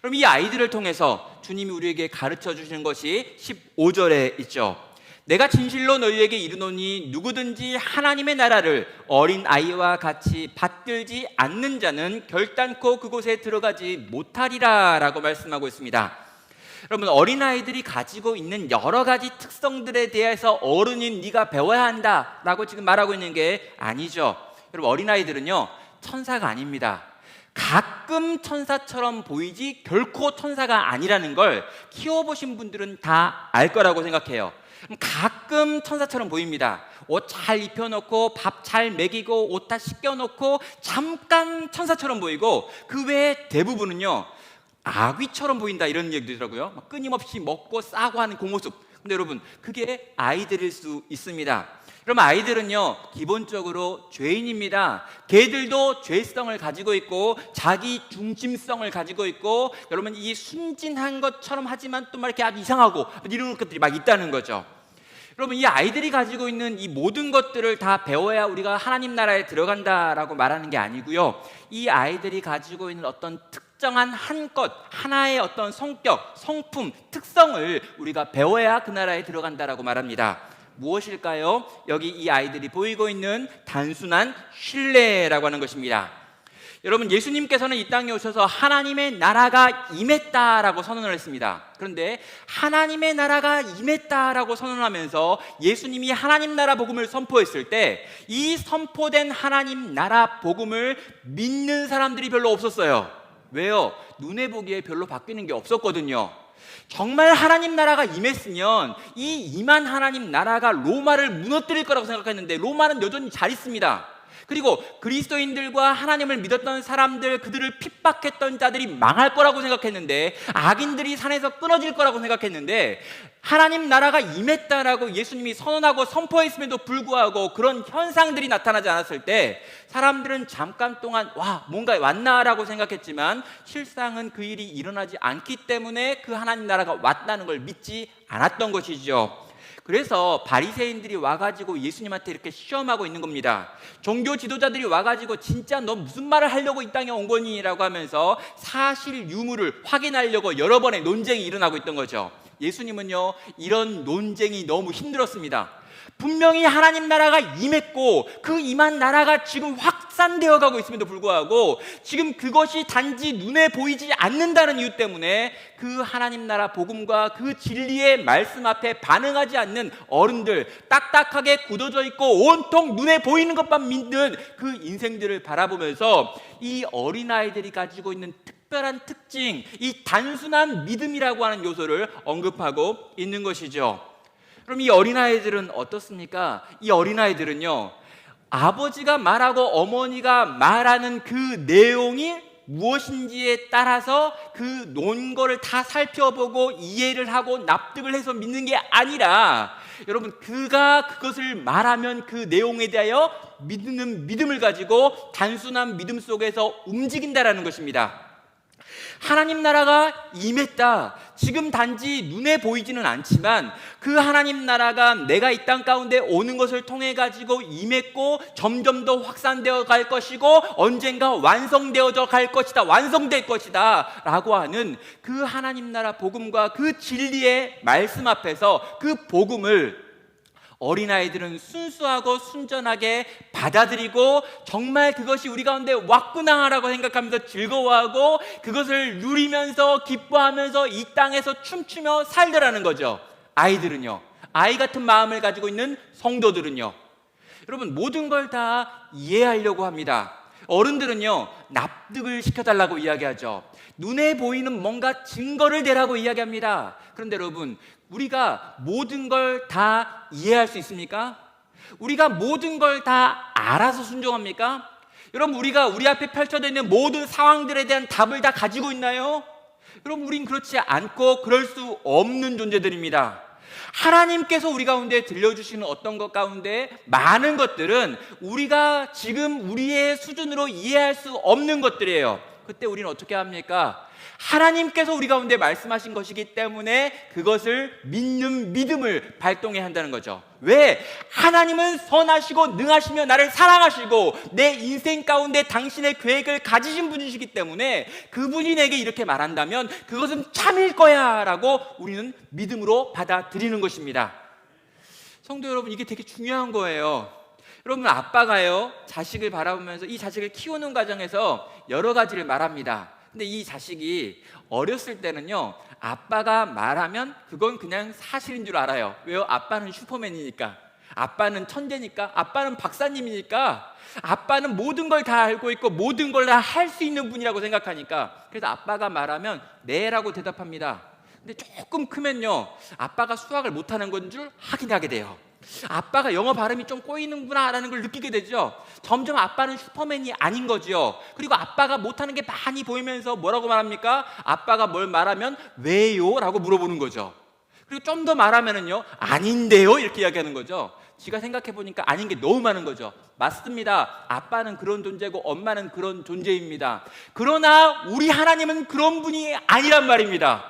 그럼 이 아이들을 통해서 주님이 우리에게 가르쳐 주시는 것이 15절에 있죠. 내가 진실로 너희에게 이르노니 누구든지 하나님의 나라를 어린아이와 같이 받들지 않는 자는 결단코 그곳에 들어가지 못하리라 라고 말씀하고 있습니다. 여러분, 어린아이들이 가지고 있는 여러 가지 특성들에 대해서 어른인 네가 배워야 한다 라고 지금 말하고 있는 게 아니죠. 여러분, 어린아이들은요, 천사가 아닙니다. 가끔 천사처럼 보이지 결코 천사가 아니라는 걸 키워보신 분들은 다 알 거라고 생각해요. 가끔 천사처럼 보입니다. 옷 잘 입혀놓고 밥 잘 먹이고 옷 다 씻겨놓고 잠깐 천사처럼 보이고, 그 외에 대부분은요 아귀처럼 보인다 이런 얘기도 있더라고요. 끊임없이 먹고 싸고 하는 그 모습. 근데 여러분, 그게 아이들일 수 있습니다. 그럼 아이들은요 기본적으로 죄인입니다. 걔들도 죄성을 가지고 있고 자기 중심성을 가지고 있고, 여러분, 이 순진한 것처럼 하지만 또 막 이렇게 아주 이상하고 이런 것들이 막 있다는 거죠. 여러분, 이 아이들이 가지고 있는 이 모든 것들을 다 배워야 우리가 하나님 나라에 들어간다라고 말하는 게 아니고요, 이 아이들이 가지고 있는 어떤 특정한 한 것, 하나의 어떤 성격, 성품, 특성을 우리가 배워야 그 나라에 들어간다라고 말합니다. 무엇일까요? 여기 이 아이들이 보이고 있는 단순한 신뢰라고 하는 것입니다. 여러분, 예수님께서는 이 땅에 오셔서 하나님의 나라가 임했다라고 선언을 했습니다. 그런데 하나님의 나라가 임했다라고 선언하면서 예수님이 하나님 나라 복음을 선포했을 때 이 선포된 하나님 나라 복음을 믿는 사람들이 별로 없었어요. 왜요? 눈에 보기에 별로 바뀌는 게 없었거든요. 정말 하나님 나라가 임했으면 이 임한 하나님 나라가 로마를 무너뜨릴 거라고 생각했는데 로마는 여전히 잘 있습니다. 그리고 그리스도인들과 하나님을 믿었던 사람들, 그들을 핍박했던 자들이 망할 거라고 생각했는데, 악인들이 산에서 끊어질 거라고 생각했는데, 하나님 나라가 임했다라고 예수님이 선언하고 선포했음에도 불구하고 그런 현상들이 나타나지 않았을 때 사람들은 잠깐 동안 와, 뭔가 왔나라고 생각했지만 실상은 그 일이 일어나지 않기 때문에 그 하나님 나라가 왔다는 걸 믿지 않았던 것이죠. 그래서 바리새인들이 와가지고 예수님한테 이렇게 시험하고 있는 겁니다. 종교 지도자들이 와가지고 진짜 너 무슨 말을 하려고 이 땅에 온 거니? 라고 하면서 사실 유무를 확인하려고 여러 번의 논쟁이 일어나고 있던 거죠. 예수님은요, 이런 논쟁이 너무 힘들었습니다. 분명히 하나님 나라가 임했고 그 임한 나라가 지금 확산되어 가고 있음에도 불구하고 지금 그것이 단지 눈에 보이지 않는다는 이유 때문에 그 하나님 나라 복음과 그 진리의 말씀 앞에 반응하지 않는 어른들, 딱딱하게 굳어져 있고 온통 눈에 보이는 것만 믿는 그 인생들을 바라보면서 이 어린아이들이 가지고 있는 특별한 특징, 이 단순한 믿음이라고 하는 요소를 언급하고 있는 것이죠. 그럼 이 어린아이들은 어떻습니까? 이 어린아이들은요, 아버지가 말하고 어머니가 말하는 그 내용이 무엇인지에 따라서 그 논거를 다 살펴보고 이해를 하고 납득을 해서 믿는 게 아니라, 여러분, 그가 그것을 말하면 그 내용에 대하여 믿는 믿음을 가지고 단순한 믿음 속에서 움직인다라는 것입니다. 하나님 나라가 임했다. 지금 단지 눈에 보이지는 않지만 그 하나님 나라가 내가 이 땅 가운데 오는 것을 통해 가지고 임했고 점점 더 확산되어 갈 것이고 언젠가 완성되어져 갈 것이다, 완성될 것이다 라고 하는 그 하나님 나라 복음과 그 진리의 말씀 앞에서 그 복음을 어린아이들은 순수하고 순전하게 받아들이고 정말 그것이 우리 가운데 왔구나 라고 생각하면서 즐거워하고 그것을 누리면서 기뻐하면서 이 땅에서 춤추며 살더라는 거죠. 아이들은요, 아이 같은 마음을 가지고 있는 성도들은요. 여러분, 모든 걸 다 이해하려고 합니다. 어른들은요, 납득을 시켜달라고 이야기하죠. 눈에 보이는 뭔가 증거를 대라고 이야기합니다. 그런데 여러분, 우리가 모든 걸 다 이해할 수 있습니까? 우리가 모든 걸 다 알아서 순종합니까? 여러분, 우리가 우리 앞에 펼쳐져 있는 모든 상황들에 대한 답을 다 가지고 있나요? 여러분, 우린 그렇지 않고 그럴 수 없는 존재들입니다. 하나님께서 우리 가운데 들려주시는 어떤 것 가운데 많은 것들은 우리가 지금 우리의 수준으로 이해할 수 없는 것들이에요. 그때 우리는 어떻게 합니까? 하나님께서 우리 가운데 말씀하신 것이기 때문에 그것을 믿는 믿음을 발동해야 한다는 거죠. 왜? 하나님은 선하시고 능하시며 나를 사랑하시고 내 인생 가운데 당신의 계획을 가지신 분이시기 때문에 그분이 내게 이렇게 말한다면 그것은 참일 거야 라고 우리는 믿음으로 받아들이는 것입니다. 성도 여러분, 이게 되게 중요한 거예요. 여러분, 아빠가요, 자식을 바라보면서 이 자식을 키우는 과정에서 여러 가지를 말합니다. 근데 이 자식이 어렸을 때는요, 아빠가 말하면 그건 그냥 사실인 줄 알아요. 왜요? 아빠는 슈퍼맨이니까, 아빠는 천재니까, 아빠는 박사님이니까, 아빠는 모든 걸 다 알고 있고 모든 걸 다 할 수 있는 분이라고 생각하니까, 그래서 아빠가 말하면 네라고 대답합니다. 근데 조금 크면요, 아빠가 수학을 못하는 건 줄 확인하게 돼요. 아빠가 영어 발음이 좀 꼬이는구나 라는 걸 느끼게 되죠. 점점 아빠는 슈퍼맨이 아닌 거죠. 그리고 아빠가 못하는 게 많이 보이면서 뭐라고 말합니까? 아빠가 뭘 말하면 왜요? 라고 물어보는 거죠. 그리고 좀 더 말하면은요, 아닌데요? 이렇게 이야기하는 거죠. 지가 생각해 보니까 아닌 게 너무 많은 거죠. 맞습니다. 아빠는 그런 존재고 엄마는 그런 존재입니다. 그러나 우리 하나님은 그런 분이 아니란 말입니다.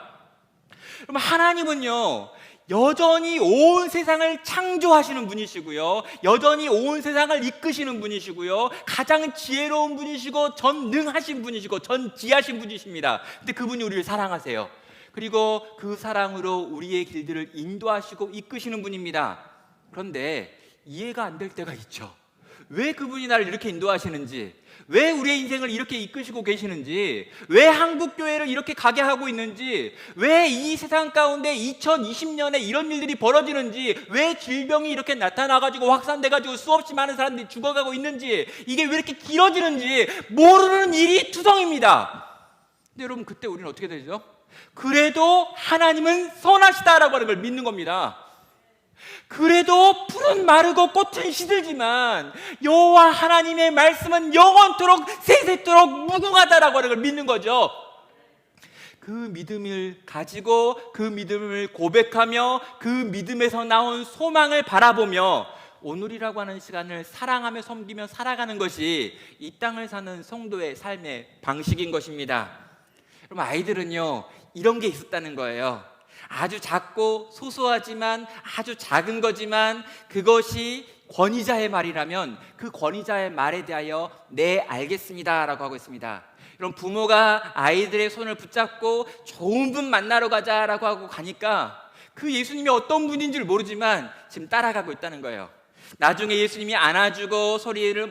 그럼 하나님은요, 여전히 온 세상을 창조하시는 분이시고요, 여전히 온 세상을 이끄시는 분이시고요, 가장 지혜로운 분이시고 전능하신 분이시고 전지하신 분이십니다. 근데 그분이 우리를 사랑하세요. 그리고 그 사랑으로 우리의 길들을 인도하시고 이끄시는 분입니다. 그런데 이해가 안 될 때가 있죠. 왜 그분이 나를 이렇게 인도하시는지, 왜 우리의 인생을 이렇게 이끄시고 계시는지, 왜 한국교회를 이렇게 가게 하고 있는지, 왜 이 세상 가운데 2020년에 이런 일들이 벌어지는지, 왜 질병이 이렇게 나타나가지고 확산돼가지고 수없이 많은 사람들이 죽어가고 있는지, 이게 왜 이렇게 길어지는지 모르는 일이 투성입니다. 근데 여러분, 그때 우리는 어떻게 되죠? 그래도 하나님은 선하시다라고 하는 걸 믿는 겁니다. 그래도 풀은 마르고 꽃은 시들지만 여호와 하나님의 말씀은 영원토록 세세토록 무궁하다라고 하는 걸 믿는 거죠. 그 믿음을 가지고 그 믿음을 고백하며 그 믿음에서 나온 소망을 바라보며 오늘이라고 하는 시간을 사랑하며 섬기며 살아가는 것이 이 땅을 사는 성도의 삶의 방식인 것입니다. 그럼 아이들은요, 이런 게 있었다는 거예요. 아주 작고 소소하지만 아주 작은 거지만 그것이 권위자의 말이라면 그 권위자의 말에 대하여 네, 알겠습니다 라고 하고 있습니다. 그럼 부모가 아이들의 손을 붙잡고 좋은 분 만나러 가자라고 하고 가니까 그 예수님이 어떤 분인지를 모르지만 지금 따라가고 있다는 거예요. 나중에 예수님이 안아주고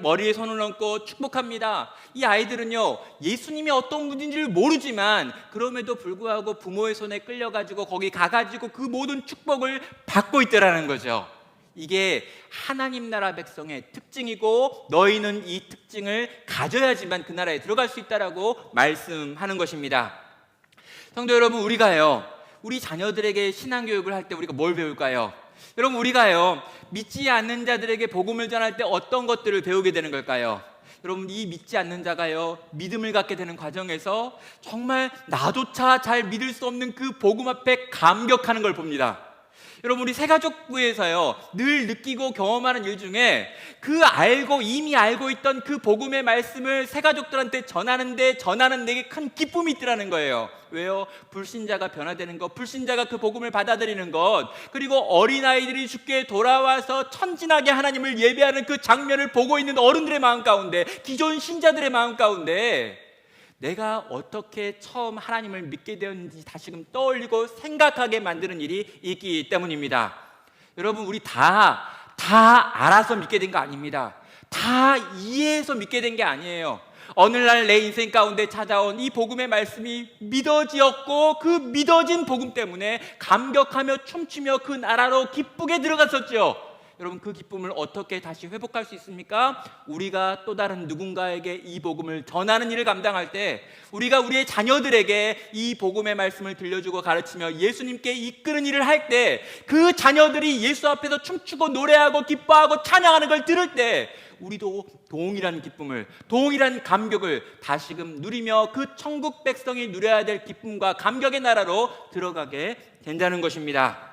머리에 손을 얹고 축복합니다. 이 아이들은요, 예수님이 어떤 분인지를 모르지만 그럼에도 불구하고 부모의 손에 끌려가지고 거기 가가지고 그 모든 축복을 받고 있더라는 거죠. 이게 하나님 나라 백성의 특징이고 너희는 이 특징을 가져야지만 그 나라에 들어갈 수 있다라고 말씀하는 것입니다. 성도 여러분, 우리 자녀들에게 신앙교육을 할 때 우리가 뭘 배울까요? 여러분, 우리가요, 믿지 않는 자들에게 복음을 전할 때 어떤 것들을 배우게 되는 걸까요? 여러분, 이 믿지 않는 자가요, 믿음을 갖게 되는 과정에서 정말 나조차 잘 믿을 수 없는 그 복음 앞에 감격하는 걸 봅니다. 여러분, 우리 새가족부에서요, 늘 느끼고 경험하는 일 중에 이미 알고 있던 그 복음의 말씀을 새가족들한테 전하는 데게 큰 기쁨이 있더라는 거예요. 왜요? 불신자가 변화되는 것, 불신자가 그 복음을 받아들이는 것, 그리고 어린아이들이 주께 돌아와서 천진하게 하나님을 예배하는 그 장면을 보고 있는 어른들의 마음 가운데, 기존 신자들의 마음 가운데 내가 어떻게 처음 하나님을 믿게 되었는지 다시금 떠올리고 생각하게 만드는 일이 있기 때문입니다. 여러분, 우리 다 알아서 믿게 된 거 아닙니다. 다 이해해서 믿게 된 게 아니에요. 어느 날 내 인생 가운데 찾아온 이 복음의 말씀이 믿어지었고 그 믿어진 복음 때문에 감격하며 춤추며 그 나라로 기쁘게 들어갔었죠. 여러분, 그 기쁨을 어떻게 다시 회복할 수 있습니까? 우리가 또 다른 누군가에게 이 복음을 전하는 일을 감당할 때, 우리가 우리의 자녀들에게 이 복음의 말씀을 들려주고 가르치며 예수님께 이끄는 일을 할 때, 그 자녀들이 예수 앞에서 춤추고 노래하고 기뻐하고 찬양하는 걸 들을 때 우리도 동일한 기쁨을, 동일한 감격을 다시금 누리며 그 천국 백성이 누려야 될 기쁨과 감격의 나라로 들어가게 된다는 것입니다.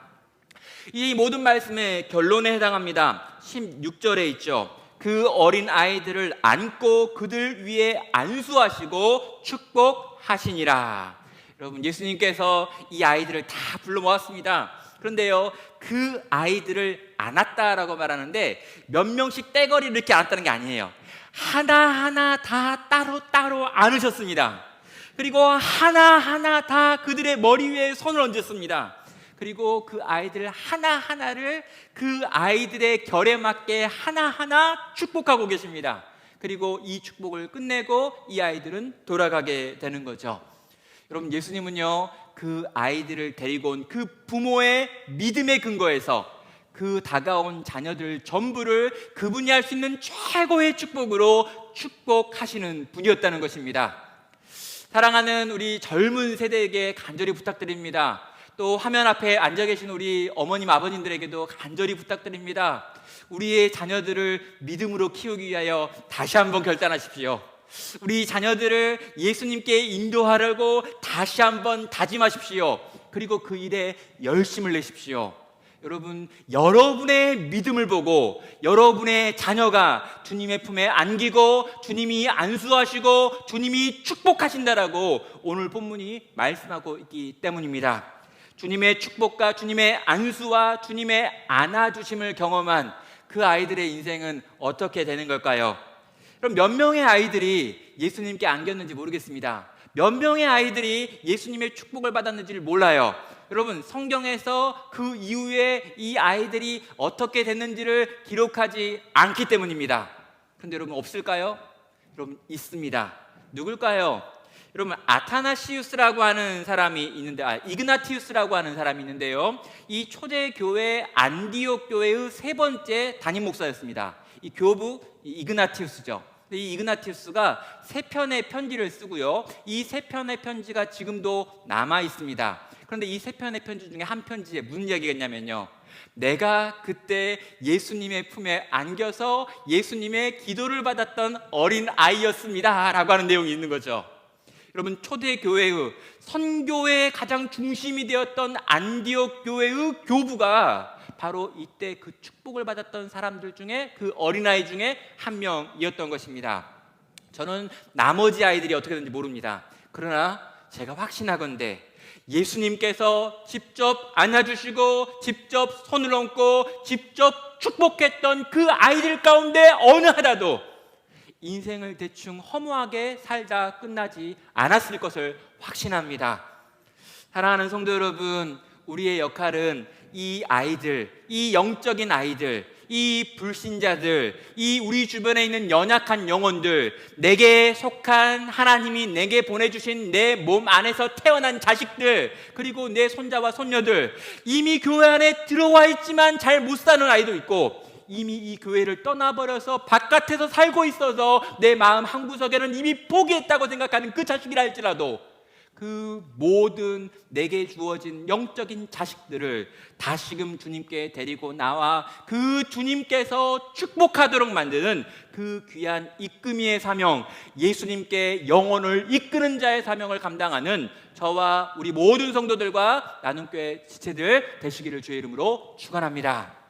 이 모든 말씀의 결론에 해당합니다. 16절에 있죠. 그 어린 아이들을 안고 그들 위에 안수하시고 축복하시니라. 여러분, 예수님께서 이 아이들을 다 불러 모았습니다. 그런데요, 그 아이들을 안았다라고 말하는데 몇 명씩 떼거리 이렇게 안았다는 게 아니에요. 하나하나 다 따로따로 안으셨습니다. 그리고 하나하나 다 그들의 머리 위에 손을 얹었습니다. 그리고 그 아이들 하나하나를 그 아이들의 결에 맞게 하나하나 축복하고 계십니다. 그리고 이 축복을 끝내고 이 아이들은 돌아가게 되는 거죠. 여러분, 예수님은요, 그 아이들을 데리고 온 그 부모의 믿음의 근거에서 그 다가온 자녀들 전부를 그분이 할 수 있는 최고의 축복으로 축복하시는 분이었다는 것입니다. 사랑하는 우리 젊은 세대에게 간절히 부탁드립니다. 또 화면 앞에 앉아 계신 우리 어머님, 아버님들에게도 간절히 부탁드립니다. 우리의 자녀들을 믿음으로 키우기 위하여 다시 한번 결단하십시오. 우리 자녀들을 예수님께 인도하려고 다시 한번 다짐하십시오. 그리고 그 일에 열심을 내십시오. 여러분, 여러분의 믿음을 보고 여러분의 자녀가 주님의 품에 안기고 주님이 안수하시고 주님이 축복하신다라고 오늘 본문이 말씀하고 있기 때문입니다. 주님의 축복과 주님의 안수와 주님의 안아주심을 경험한 그 아이들의 인생은 어떻게 되는 걸까요? 그럼 몇 명의 아이들이 예수님께 안겼는지 모르겠습니다. 몇 명의 아이들이 예수님의 축복을 받았는지를 몰라요. 여러분, 성경에서 그 이후에 이 아이들이 어떻게 됐는지를 기록하지 않기 때문입니다. 그런데 여러분, 없을까요? 여러분, 있습니다. 누굴까요? 여러분, 아타나시우스라고 하는 사람이 있는데, 이그나티우스라고 하는 사람이 있는데요, 이 초대교회 안디옥 교회의 세 번째 담임 목사였습니다. 이 교부 이그나티우스죠. 이 이그나티우스가 세 편의 편지를 쓰고요, 이 세 편의 편지가 지금도 남아 있습니다. 그런데 이 세 편의 편지 중에 한 편지에 무슨 이야기가 있냐면요, 내가 그때 예수님의 품에 안겨서 예수님의 기도를 받았던 어린 아이였습니다 라고 하는 내용이 있는 거죠. 여러분, 초대교회의 선교의 가장 중심이 되었던 안디옥 교회의 교부가 바로 이때 그 축복을 받았던 사람들 중에, 그 어린아이 중에 한 명이었던 것입니다. 저는 나머지 아이들이 어떻게 되는지 모릅니다. 그러나 제가 확신하건대 예수님께서 직접 안아주시고 직접 손을 얹고 직접 축복했던 그 아이들 가운데 어느 하나도 인생을 대충 허무하게 살다 끝나지 않았을 것을 확신합니다. 사랑하는 성도 여러분, 우리의 역할은 이 아이들, 이 영적인 아이들, 이 불신자들, 이 우리 주변에 있는 연약한 영혼들, 내게 속한 하나님이 내게 보내주신 내 몸 안에서 태어난 자식들, 그리고 내 손자와 손녀들, 이미 교회 안에 들어와 있지만 잘 못 사는 아이도 있고, 이미 이 교회를 떠나버려서 바깥에서 살고 있어서 내 마음 한구석에는 이미 포기했다고 생각하는 그 자식이라 할지라도 그 모든 내게 주어진 영적인 자식들을 다시금 주님께 데리고 나와 그 주님께서 축복하도록 만드는 그 귀한 이끌미의 사명, 예수님께 영혼을 이끄는 자의 사명을 감당하는 저와 우리 모든 성도들과 나눔교회 지체들 되시기를 주의 이름으로 축원합니다.